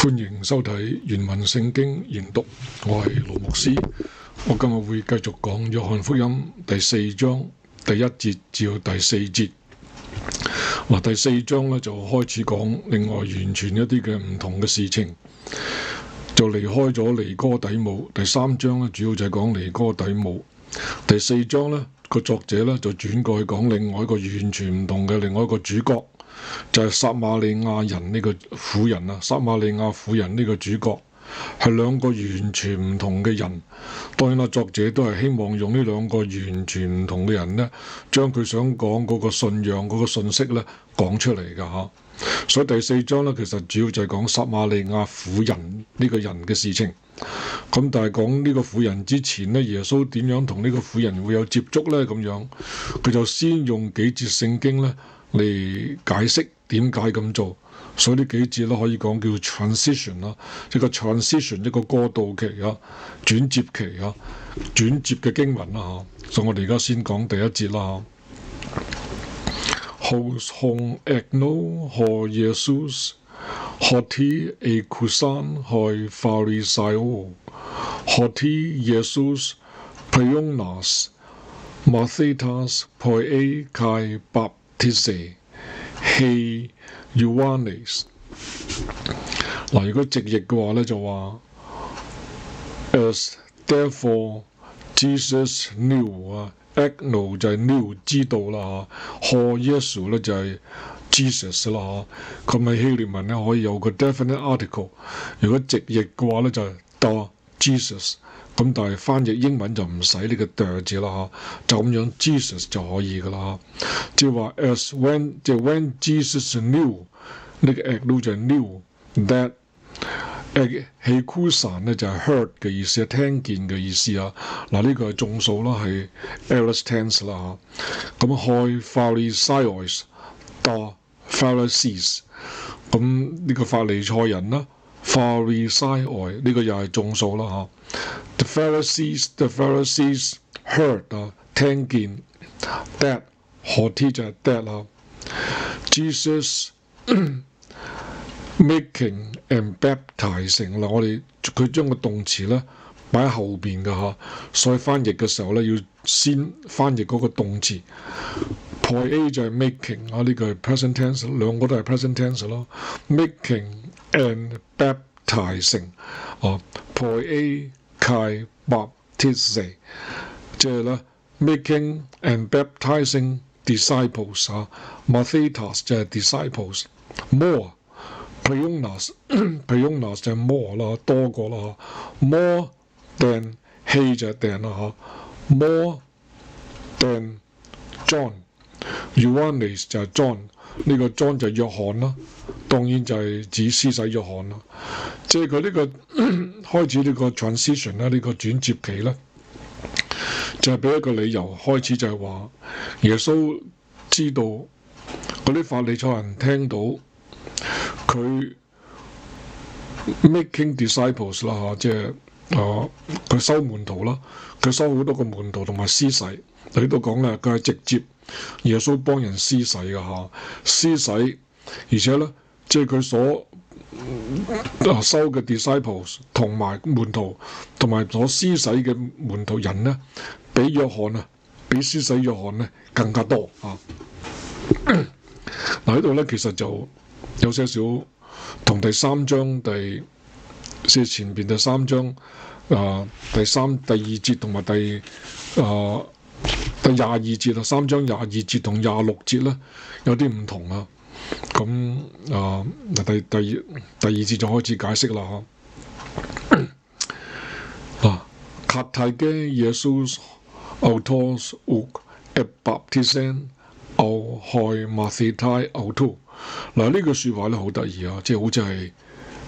歡迎收睇原文聖經研讀，我係盧牧師。我今日會繼續講約翰福音第4章第1節至到第4節。第4章咧就開始講另外完全一啲嘅唔同嘅事情，就離開咗尼哥底母。第3章咧主要就係講尼哥底母。第4章咧個作者咧就轉過去講另外一個完全唔同嘅另外一個主角。就係撒瑪利亞人呢個婦人啊，撒瑪利亞婦人呢個主角係兩個完全唔同嘅人。當然啦，作者都係希望用呢兩個完全唔同嘅人呢，將佢想講嗰個信仰嗰個信息呢講出嚟㗎嚇。所以第4章呢，其實主要就係講撒瑪利亞婦人呢個人嘅事情。咁但係講呢個婦人之前呢，耶穌點樣同呢個婦人會有接觸呢？咁樣佢就先用幾節聖經呢嚟解釋點解咁做，所以呢幾節咧可以講叫 transition 啦，一個 transition 一個過渡期啊，轉接期啊，轉接嘅經文啦嚇。所以我哋而家先講第一節啦。Hos egno ho Jesus hoti ekusan hoi Phariseo hoti Jesus Prionas Mathetas poe kai baptise He Ioannes。 嗱，如果直譯嘅話咧，就話 As therefore Jesus knew 啊 ，egno 就係 knew 知道啦嚇 ，ho Yesu 咧就係 Jesus 啦嚇。咁喺希臘文咧可以有個 definite article。如果直譯嘅話咧就係 the Jesus。咁但係翻譯英文就唔使呢個 the 字啦嚇，就咁樣 Jesus 就可以噶啦嚇。即係話 as when 即係 when Jesus knew 呢個 egno 就係 knew that ekusan 咧就係 heard 嘅意思，係聽見嘅意思啊。嗱，呢個係眾數啦，係 aorist tense 啦嚇。咁 hoi Phariseos the Pharisees， 咁呢個法利賽人啦 Pharisai 呢個又係眾數啦嚇。The Pharisees heard 啊，聽見 that 何 T 就係 that 啦。Jesus making and baptizing 嗱，我哋佢將個動詞咧擺喺後邊嘅嚇，所以翻譯嘅時候咧要先翻譯嗰個動詞。poe 就係 making 啊，呢個係 present tense， 兩個都係 present tense 咯。making and baptizing 啊 poe kai baptise， 即係咧 making and baptizing disciples 啊 Mathetas 就係 disciples more Prionas 就係 more 啦，多過啦 more than he 就係 than 啦嚇 more than John Ioannes 就係 John， 呢個 John 就係約翰啦，當然就係指施洗約翰啦。即係佢呢個開始呢個 transition 啦，呢個轉接期咧，就係俾一個理由開始，就係話耶穌知道嗰啲法利賽人聽到佢 making disciples 啦嚇，即係佢收門徒啦，佢收好多個門徒同埋施洗。喺度講咧，佢係直接耶穌幫人施洗嘅嚇，施洗，而且咧即係佢所收嘅 disciples 同埋門徒，同埋所施洗嘅門徒人呢，比約翰啊，比施洗約翰呢更加多啊！嗱，喺度咧，其實就有些少同第3章即係前邊第3章第2節同埋第22節啊，3章22節同26節咧有啲唔同啊。咁第二節就開始解釋啦嚇。Κατάγε Ιησούς αυτός ουκ εμπαπτίζεν au hoi Mathetai αυτού。嗱，呢句説話咧好得意啊，即係好似係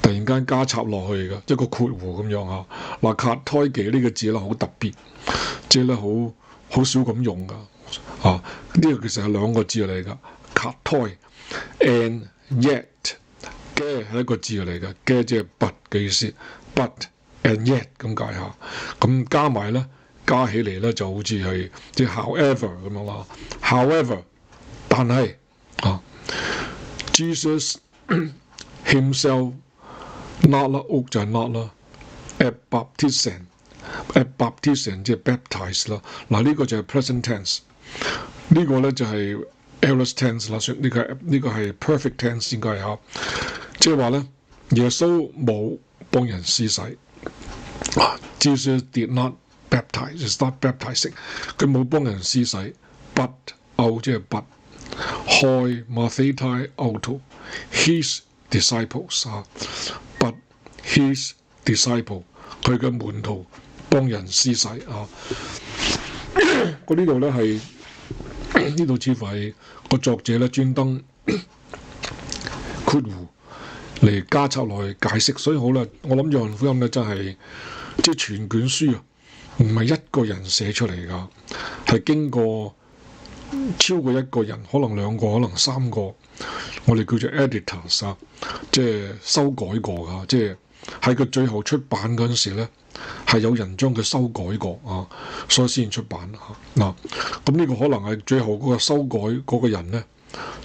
突然間加插落去嘅一個括弧咁樣嚇。嗱，Κατάγε呢個字咧好特別，即係咧好少咁用噶啊。呢個其實係兩個字嚟噶 Κατάγε and yet 嘅係一個字嚟嘅，嘅即係 but 嘅意思 ，but and yet 咁解下，咁加埋咧，加起嚟咧就好似係即係 however 咁樣啦。However， 但係啊 ，Jesus himself ，not 啦，屋就係 not 啦 ，at baptism 即係 baptize 啦。嗱呢個就係 present tense， 呢個咧就係 aorist tense 啦，呢個係 perfect tense 應該係嚇，即係話咧耶穌冇幫人施洗。Jesus did not baptize, is not baptizing。佢冇幫人施洗 ，but 即係 but 開 mathetai auto his disciples 啊 ，but his disciple 佢嘅門徒幫人施洗啊。我呢度咧係呢度似乎係個作者咧專登括弧嚟加插落去解釋，所以好啦，我諗約翰福音咧真係。即係全卷書啊，唔係一個人寫出嚟㗎，係經過超過一個人，可能兩個，可能三個，我哋叫做 editors 啊，即係修改過㗎，即係喺佢最後出版嗰陣時咧，係有人將佢修改過啊，所以先出版啊。嗱，咁呢個可能係最後嗰個修改嗰個人咧，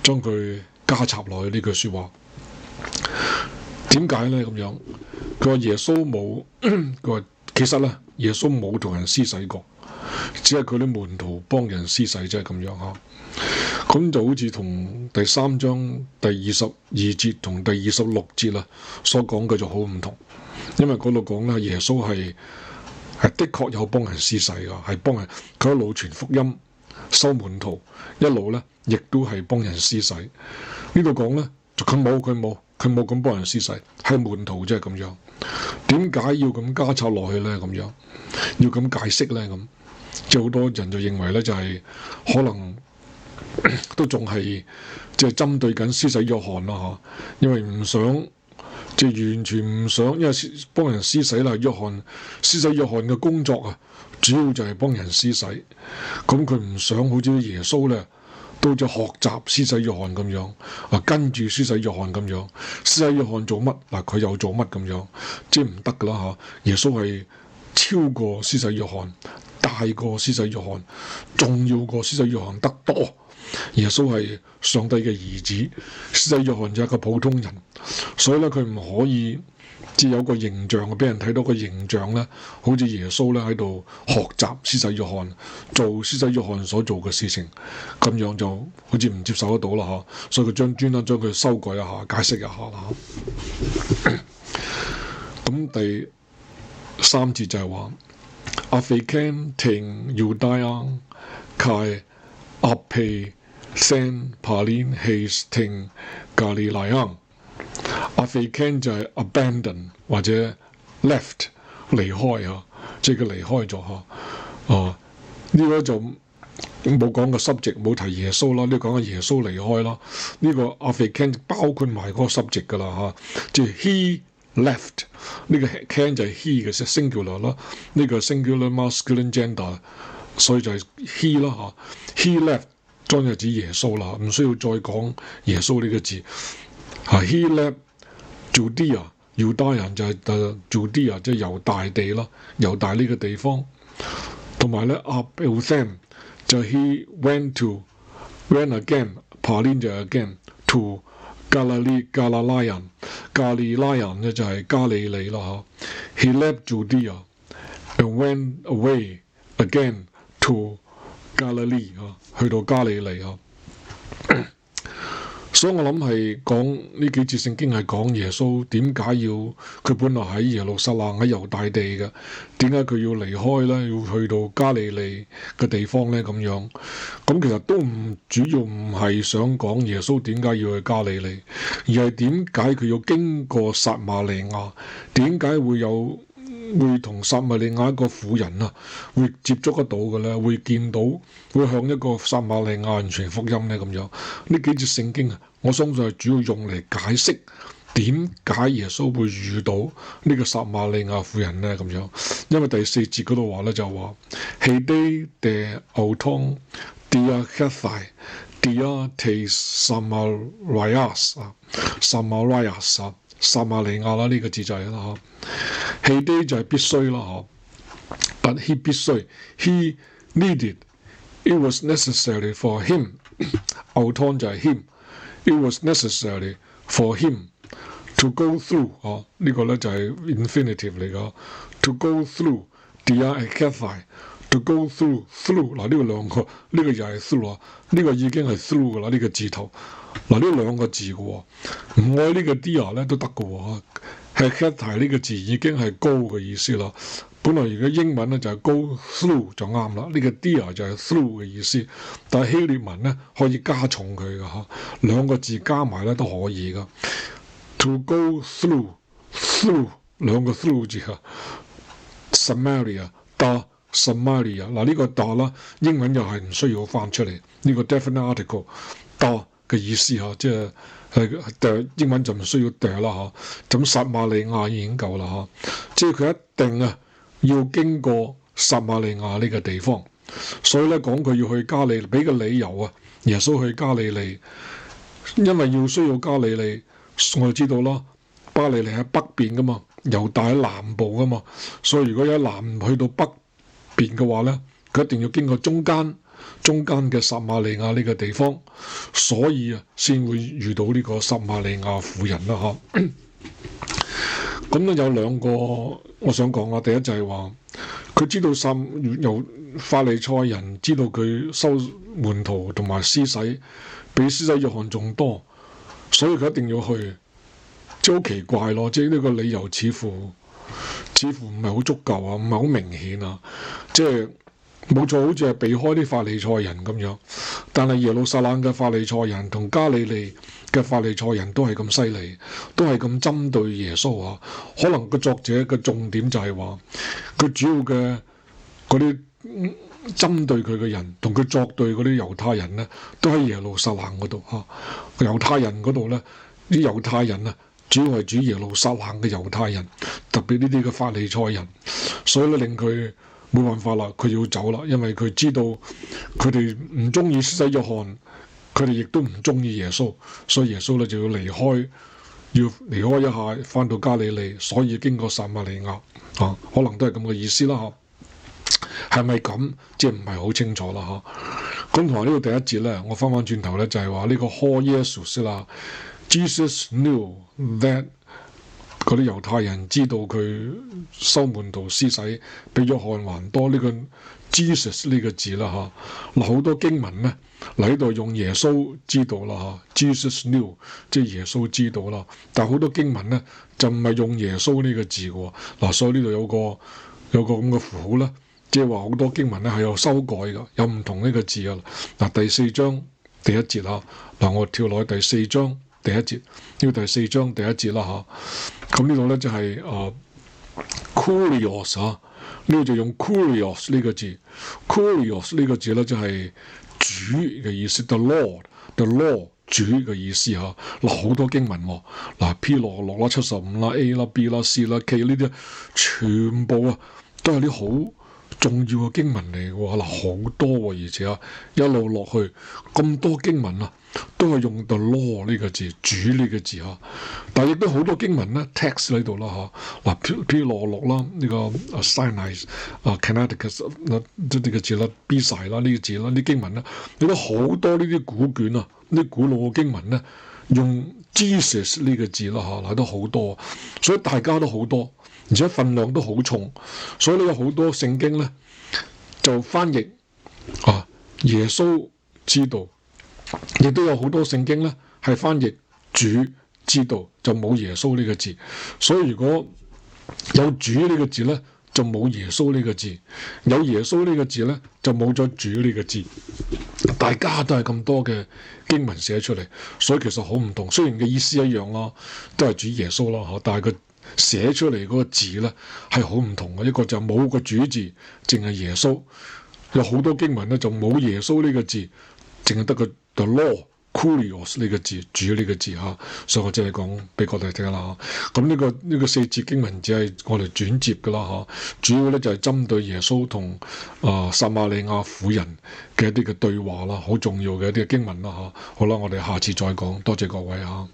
將佢加插落去呢句説話。點解咧咁樣？佢話耶穌冇，佢話其實咧耶穌冇同人施洗過，只係佢啲門徒幫人施洗啫咁樣嚇。咁就好似同第3章第22節同第26節啊所講嘅就好唔同，因為嗰度講咧耶穌係的確有幫人施洗㗎，係幫人佢一路傳福音收門徒，一路咧亦都係幫人施洗。呢度講咧就佢冇咁幫人施洗，係門徒啫咁樣。點解要咁加插落去咧？咁樣要咁解釋咧？咁即係好多人就認為咧，就係可能都仲係即係針對緊施洗約翰啦嚇，因為唔想即係完全唔想，因為幫人施洗啦，施洗約翰嘅工作啊，主要就係幫人施洗，咁佢唔想好似耶穌咧。都就學習施洗約翰咁樣，跟住施洗約翰咁樣，施洗約翰做乜嗱佢又做乜咁樣，即係唔得噶啦嚇！耶穌係超過施洗約翰，大過施洗約翰，重要過施洗約翰得多。耶穌係上帝嘅兒子，施洗約翰就係一個普通人，所以咧佢唔可以。即係有個形象，俾人睇到個形象咧，好似耶穌咧喺度學習施洗約翰，做施洗約翰所做嘅事情，咁樣就好似唔接受得到啦嚇，所以佢專登將佢修改一下，解釋一下啦。咁第3節就係話阿腓堅廷猶大亞蓋阿皮聖帕林希斯廷加利萊亞。阿腓堅就係 abandon 或者 left 離開啊，即係佢離開咗嚇。呢個就冇講個 subject，冇提耶穌啦。呢個講緊耶穌離開啦。呢個阿腓堅包括埋嗰個 subject 噶啦嚇，即係 he left。呢個 can 就係 he 嘅 singular 啦，呢個 singular masculine gender， 所以就係 he 啦嚇。he left 當然係指耶穌啦，唔需要再講耶穌呢個字。he left Judea， 猶大人就係Judea， 即係猶大地啦，猶大呢個地方。同埋咧 Abeltham 就 he went again， Palin 就 again to Galilee， 加利拉人咧就係加利利啦嚇。He left Judea and went away again to Galilee 去到加利利啊。所以我諗係講呢幾節聖經係講耶穌點解要佢本來喺耶路撒冷喺猶大地嘅，點解佢要離開咧？要去到加利利嘅地方咧咁樣。咁其實都主要唔係想講耶穌點解要去加利利，而係點解佢要經過撒瑪利亞？點解會同撒瑪利亞一個婦人啊，會接觸得到嘅咧，會見到，會向一個撒瑪利亞人傳福音咧咁樣。呢幾節聖經啊，我相信係主要用嚟解釋點解耶穌會遇到呢個撒瑪利亞婦人咧咁樣。因為第4節嗰度話咧就話，Hede de auton dia Hethai dia te Samarias 啊 ，Samarias 啊。撒瑪利亞啦，呢個字就係啦嚇。Hede就係必須啦嚇 ，but he 必須 ，he needed，it was necessary for him。auton就係 him，it was necessary for him To go through 啊，呢個咧就係 infinitive 嚟噶。To go through dia ekethai。To go through 嗱呢個兩個，呢個又係 through 啊，呢個已經係 through 噶啦，呢個字頭。嗱呢兩個字嘅喎，唔愛呢個 dia 咧都得嘅喎。ekethai 呢個字已經係高嘅意思啦。本來如果英文咧就係 go through 就啱啦，呢個 dia 就係 through 嘅意思。但係希臘文咧可以加重佢嘅嚇，兩個字加埋咧都可以噶。To go through 兩個 through 字啊 ，Samaria 打 Samaria 嗱呢個打啦，英文又係唔需要翻出嚟，呢個 definite article 打嘅意思嚇，即係英文就唔需要打啦嚇，咁撒瑪利亞已經夠啦嚇，即係佢一定啊要經過撒瑪利亞呢個地方，所以咧講佢要去加利利，俾個理由啊，耶穌去加利利，因為需要加利利。我哋知道啦，加利利喺北邊噶嘛，猶大喺南部噶嘛，所以如果喺南去到北邊嘅話咧，佢一定要經過中間嘅撒瑪利亞呢個地方，所以啊，先會遇到呢個撒瑪利亞婦人啦嚇。咁咧有兩個我想講啊，第一就係話佢知道由法利賽人知道佢收門徒同埋施洗，比施洗約翰仲多。所以佢一定要去，即係好奇怪咯！即係呢個理由似乎唔係好足夠啊，唔係好明顯啊！即係冇錯，好似係避開啲法利賽人咁樣。但係耶路撒冷嘅法利賽人同加利利嘅法利賽人都係咁犀利，都係咁針對耶穌啊！可能個作者嘅重點就係話，佢主要嘅嗰啲針對佢嘅人，同佢作對嗰啲猶太人呢，都喺耶路撒冷嗰度嚇。猶太人嗰度呢，啲猶太人啊，主要係指耶路撒冷嘅猶太人，特別呢啲嘅法利賽人，所以咧令佢冇辦法啦，佢要走啦，因為佢知道佢哋唔中意施洗約翰，佢哋亦都唔中意耶穌，所以耶穌咧就要離開一下，翻到加利利，所以經過撒瑪利亞啊，可能都係咁嘅意思啦嚇。係咪咁？即係唔係好清楚啦嚇。咁同埋呢個第一節咧，我翻轉頭咧就係話呢個 call Jesus 啦。Jesus knew that 嗰啲猶太人知道佢收門徒施洗比約翰還多，呢個 Jesus 呢個字啦嚇。嗱好多經文咧嚟呢度用耶穌知道啦嚇。Jesus knew 即係耶穌知道啦，但係好多經文咧就唔係用耶穌呢個字嘅喎。嗱，所以呢度有個咁嘅符號啦。即係話好多經文咧係有修改嘅，有唔同呢個字啊。嗱，第4章第1節啊，嗱我跳落去第4章第1節，呢個第4章第1節啦嚇。咁呢度咧就係kurios 啊，呢度就用 kurios 呢個字。kurios 呢個字咧就係主嘅意思 ，the Lord 主嘅意思嚇。嗱好多經文喎，嗱 P 落啦75啦 A 啦 B 啦 C 啦 K 呢啲全部啊都係啲好重要嘅經文嚟嘅喎，嗱好多喎，而且一路落去咁多經文啊，都係用 the law 呢個字，主呢個字嚇。但係亦都好多經文咧 text 喺度啦嚇。嗱 P 落啦，呢個 Sinai Canaticus 呢個字啦 B 晒啦呢個字啦，啲經文咧，你都好多呢啲古卷啊，啲古老嘅經文咧用 Jesus 呢個字啦嚇，嗱都好多，所以大家都好多。而且份量都好重，所以呢有好多聖經咧就翻譯耶穌知道，亦都有好多聖經咧係翻譯主知道，就冇耶穌呢個字。所以如果有主呢個字咧，就冇耶穌呢個字；有耶穌呢個字咧，就冇咗主呢個字。大家都係咁多嘅經文寫出嚟，所以其實好唔同。雖然嘅意思一樣啦，都係主耶穌啦，但係佢寫出嚟嗰個字咧係好唔同嘅，一個就冇個主字，淨係耶穌。有好多經文咧就冇耶穌呢個字，淨係得個 the law kurios 呢個字，主呢個字嚇。所以我即係講俾各位聽啦嚇。咁呢個4節經文只係我哋轉接㗎啦嚇。主要咧就係針對耶穌同撒瑪利亞婦人嘅一啲嘅對話啦，好重要嘅一啲經文啦嚇。好啦，我哋下次再講，多謝各位嚇。